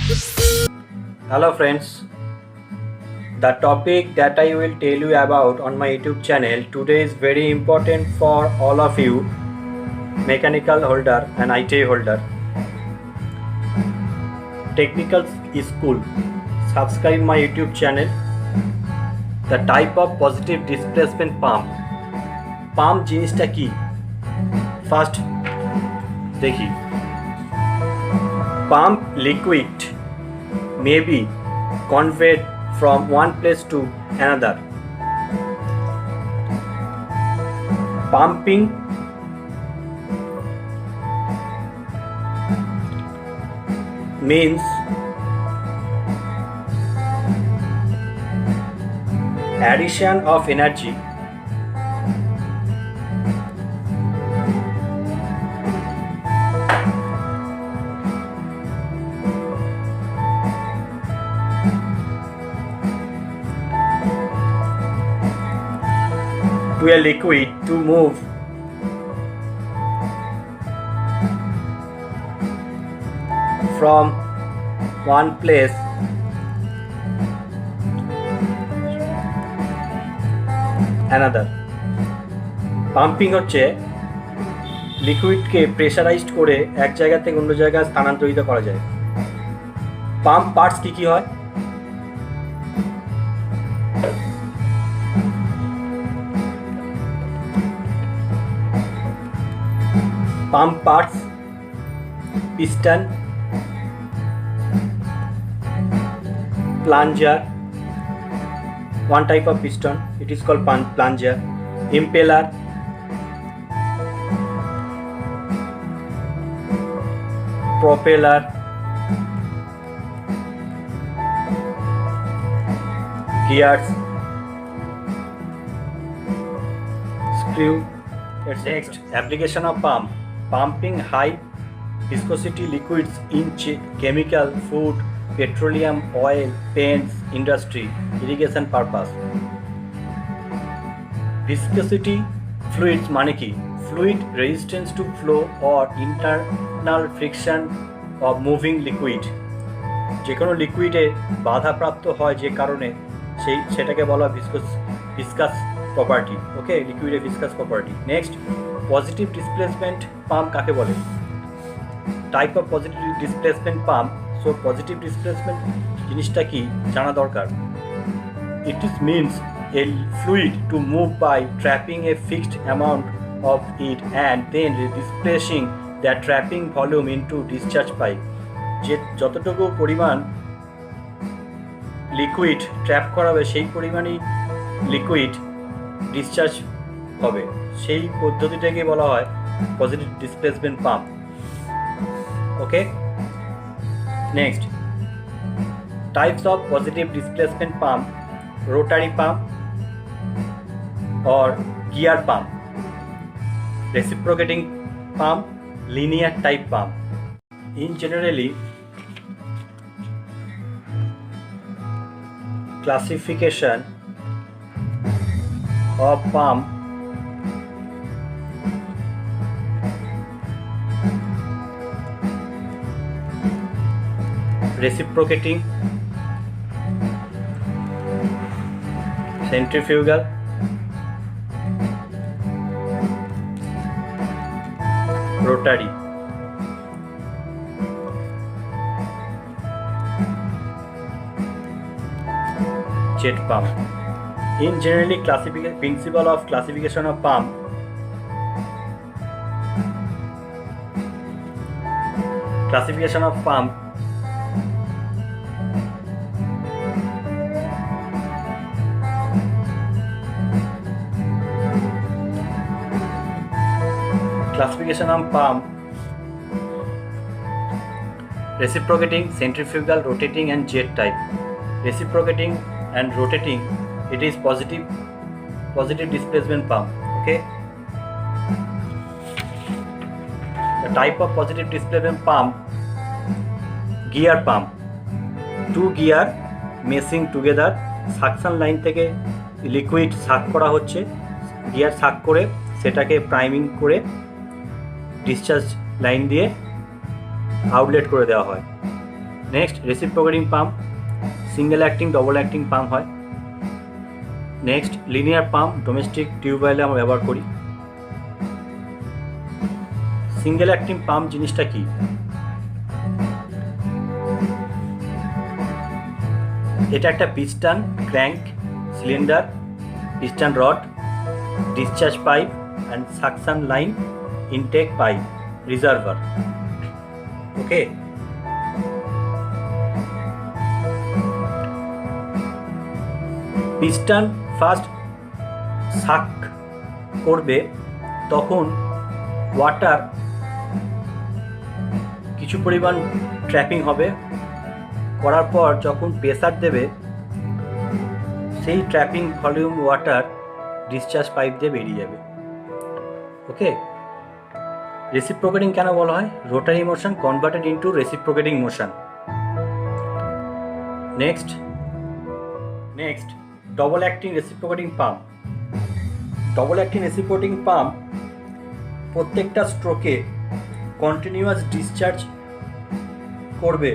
Hello friends, the topic that I will tell you about on my YouTube channel today is very important for all of you mechanical holder and ITA holder. Technical school, subscribe my YouTube channel. The type of positive displacement pump. Pump জিনিসটা কি? First দেখি. Pump liquid may be conveyed from one place to another. Pumping means addition of energy to a liquid to move from one place another. Pumping হচ্ছে লিকুইডকে pressurised করে এক জায়গা থেকে অন্য জায়গায় স্থানান্তরিত করা যায়। পাম্প পার্টস কি কি হয়? Pump parts: piston, plunger, one type of piston, it is called plunger, impeller, propeller, gears, screw. Next, application of pump. Pumping high viscosity liquids in chemical, food, petroleum, oil, paints, industry, irrigation purpose. Viscosity fluids মানে কি? Fluid resistance to flow or internal friction of moving liquid. যে কোনো লিকুইডে বাধাপ্রাপ্ত হয় যে কারণে সেটাকে বলা viscous property. ওকে, লিকুইডে viscous property. Next, positive displacement pump কাকে বলে? Type of positive displacement pump. So positive displacement জিনিসটা কি জানা দরকার। It is means a fluid to move by trapping a fixed amount of it and then displacing that trapping volume into discharge pipe. যে যতটুকু পরিমাণ liquid trap করা হবে সেই পরিমাণই লিকুইড ডিসচার্জ হবে, সেই পদ্ধতিটাকে বলা হয় positive displacement pump. Okay, next, types of positive displacement pump: rotary pump or gear pump, reciprocating pump, linear type pump. In generally, classification of pump reciprocating, centrifugal, rotary. Jet pump. In generally principle of classification of pump, classification of pump reciprocating, centrifugal, rotating and jet type. Reciprocating and rotating, it is positive displacement pump. Okay, the type of positive displacement pump: gear pump, two gear meshing together, suction line থেকে liquid সাক করা হচ্ছে, gear সাক করে সেটাকে priming করে discharge line দিয়ে outlet করে দেওয়া হয়। Next reciprocating pump, single acting double acting pump হয়। নেক্সট লিনিয়ার পাম্প, ডোমেস্টিক টিউবওয়েলে আমরা ব্যবহার করি। সিঙ্গেল অ্যাক্টিং পাম্প জিনিসটা কি? এটা একটা piston, crank, cylinder, piston rod, discharge pipe and suction line, intake pipe, reservoir. Okay, piston first suck করবে, তখন ওয়াটার কিছু পরিমাণ ট্র্যাপিং হবে, করার পর যখন প্রেসার দেবে সেই trapping volume water discharge pipe দিয়ে বেরিয়ে যাবে। ওকে, রেসিপ্রোকেটিং কেন বলা হয়? Rotary motion converted into reciprocating motion. Next double acting reciprocating pump. Double acting reciprocating pump প্রত্যেকটা স্ট্রোকে কন্টিনিউয়াস ডিসচার্জ করবে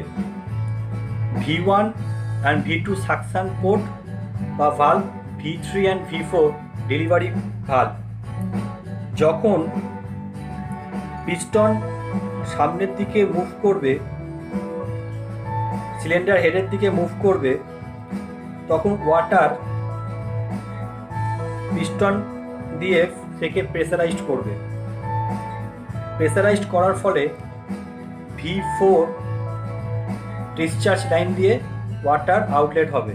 V1 and V2 suction port বা valve, V3 and V4 delivery valve. যখন পিস্টন সামনের দিকে মুভ করবে, সিলিন্ডার হেডের দিকে মুভ করবে, তখন ওয়াটার পিস্টন দিয়ে থেকে প্রেসারাইজড করবে। প্রেসারাইজড করার ফলে V4 ডিসচার্জ লাইন দিয়ে ওয়াটার আউটলেট হবে,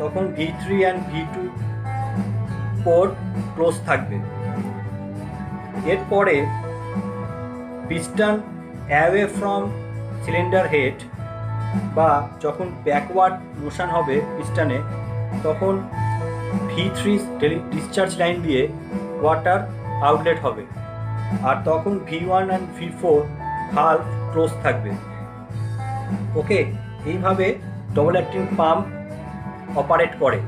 তখন V3 and V2 port close থাকবে। এরপরে piston away from cylinder head বা যখন ব্যাকওয়ার্ড মোশন হবে পিস্টনে, তখন V3 ডিসচার্জ লাইন দিয়ে ওয়াটার আউটলেট হবে, আর তখন V1 and V4 valve close থাকবে। ওকে, এইভাবে ডবল অ্যাক্টিং পাম্প অপারেট করে।